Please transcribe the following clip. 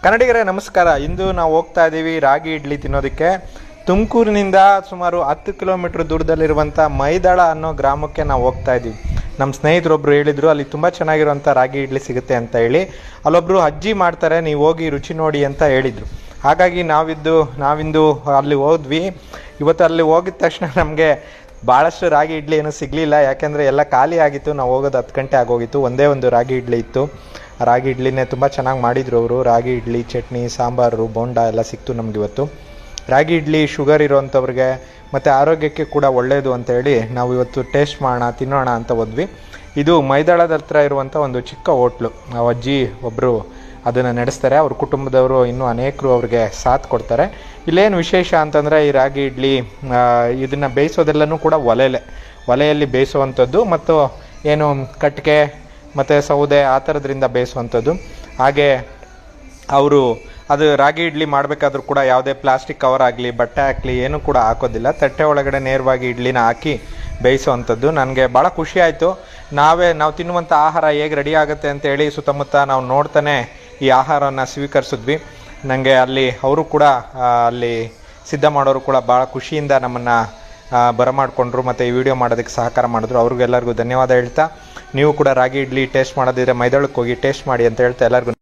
ಕನ್ನಡಿಗರೇ ನಮಸ್ಕಾರ. ಇಂದು ನಾವು ಹೋಗ್ತಾ ಇದ್ದೀವಿ ರಾಗಿ ಇಡ್ಲಿ ತಿನ್ನೋದಕ್ಕೆ. ತುಮಕೂರಿನಿಂದ ಸುಮಾರು 10 ಕಿಲೋಮೀಟರ್ ದೂರದಲ್ಲಿರುವಂಥ ಮೈದಾಳ ಅನ್ನೋ ಗ್ರಾಮಕ್ಕೆ ನಾವು ಹೋಗ್ತಾ ಇದ್ದೀವಿ. ನಮ್ಮ ಸ್ನೇಹಿತರೊಬ್ಬರು ಹೇಳಿದರು ಅಲ್ಲಿ ತುಂಬ ಚೆನ್ನಾಗಿರುವಂಥ ರಾಗಿ ಇಡ್ಲಿ ಸಿಗುತ್ತೆ ಅಂತ ಹೇಳಿ. ಅಲ್ಲೊಬ್ಬರು ಅಜ್ಜಿ ಮಾಡ್ತಾರೆ, ನೀವು ಹೋಗಿ ರುಚಿ ನೋಡಿ ಅಂತ ಹೇಳಿದರು. ಹಾಗಾಗಿ ನಾವಿಂದು ಅಲ್ಲಿ ಹೋದ್ವಿ. ಇವತ್ತು ಅಲ್ಲಿ ಹೋಗಿದ ತಕ್ಷಣ ನಮಗೆ ಭಾಳಷ್ಟು ರಾಗಿ ಇಡ್ಲಿ ಏನೂ ಸಿಗಲಿಲ್ಲ, ಯಾಕೆಂದರೆ ಎಲ್ಲ ಖಾಲಿ ಆಗಿತ್ತು. ನಾವು ಹೋಗೋದು 10 ಗಂಟೆ ಆಗೋಗಿತ್ತು. ಒಂದೇ ಒಂದು ರಾಗಿ ಇಡ್ಲಿ ಇತ್ತು. ರಾಗಿ ಇಡ್ಲಿನೇ ತುಂಬ ಚೆನ್ನಾಗಿ ಮಾಡಿದರು ಅವರು. ರಾಗಿ ಇಡ್ಲಿ, ಚಟ್ನಿ, ಸಾಂಬಾರು, ಬೋಂಡ ಎಲ್ಲ ಸಿಕ್ತು ನಮಗಿವತ್ತು. ರಾಗಿ ಇಡ್ಲಿ ಶುಗರ್ ಇರೋವಂಥವ್ರಿಗೆ ಮತ್ತು ಆರೋಗ್ಯಕ್ಕೆ ಕೂಡ ಒಳ್ಳೆಯದು ಅಂತೇಳಿ ನಾವು ಇವತ್ತು ಟೇಸ್ಟ್ ಮಾಡೋಣ, ತಿನ್ನೋಣ ಅಂತ ಹೋದ್ವಿ. ಇದು ಮೈದಾಳದ ಹತ್ರ ಇರುವಂಥ ಒಂದು ಚಿಕ್ಕ ಹೋಟ್ಲು. ನಾವು ಅಜ್ಜಿ ಒಬ್ಬರು ಅದನ್ನು ನಡೆಸ್ತಾರೆ. ಅವ್ರ ಕುಟುಂಬದವರು ಇನ್ನೂ ಅನೇಕರು ಅವ್ರಿಗೆ ಸಾಥ್ ಕೊಡ್ತಾರೆ. ಇಲ್ಲೇನು ವಿಶೇಷ ಅಂತಂದರೆ ಈ ರಾಗಿ ಇಡ್ಲಿ ಇದನ್ನು ಬೇಯಿಸೋದೆಲ್ಲನೂ ಕೂಡ ಒಲೆಯಲ್ಲಿ ಬೇಯಿಸುವಂಥದ್ದು, ಮತ್ತು ಏನು ಕಟ್ಟಿಗೆ ಮತ್ತು ಸೌದೆ ಆ ಥರದ್ರಿಂದ ಬೇಯಿಸುವಂಥದ್ದು. ಹಾಗೆ ಅವರು ಅದು ರಾಗಿ ಇಡ್ಲಿ ಮಾಡಬೇಕಾದ್ರೂ ಕೂಡ ಯಾವುದೇ ಪ್ಲಾಸ್ಟಿಕ್ ಕವರ್ ಆಗಲಿ, ಬಟ್ಟೆ ಹಾಕಲಿ ಏನೂ ಕೂಡ ಹಾಕೋದಿಲ್ಲ. ತಟ್ಟೆ ಒಳಗಡೆ ನೇರವಾಗಿ ಇಡ್ಲಿನ ಹಾಕಿ ಬೇಯಿಸುವಂಥದ್ದು. ನನಗೆ ಭಾಳ ಖುಷಿ ಆಯಿತು. ನಾವು ತಿನ್ನುವಂಥ ಆಹಾರ ಹೇಗೆ ರೆಡಿ ಆಗುತ್ತೆ ಅಂತೇಳಿ ಸುತ್ತಮುತ್ತ ನಾವು ನೋಡ್ತಾನೆ ಈ ಆಹಾರವನ್ನು ಸ್ವೀಕರಿಸಿದ್ವಿ. ನನಗೆ ಅಲ್ಲಿ ಅವರು ಕೂಡ ಅಲ್ಲಿ ಸಿದ್ಧ ಮಾಡೋರು ಕೂಡ ಭಾಳ ಖುಷಿಯಿಂದ ನಮ್ಮನ್ನು ಬರಮಾಡಿಕೊಂಡ್ರು ಮತ್ತು ಈ ವಿಡಿಯೋ ಮಾಡೋದಕ್ಕೆ ಸಹಕಾರ ಮಾಡಿದ್ರು. ಅವ್ರಿಗೆಲ್ಲರಿಗೂ ಧನ್ಯವಾದ ಹೇಳ್ತಾ, ನೀವು ಕೂಡ ರಾಗಿ ಇಡ್ಲಿ ಟೇಸ್ಟ್ ಮಾಡೋದಿದ್ರೆ ಮೈದಾಳಕ್ಕೆ ಹೋಗಿ ಟೇಸ್ಟ್ ಮಾಡಿ ಅಂತ ಹೇಳ್ತಾ ಎಲ್ಲರಿಗೂ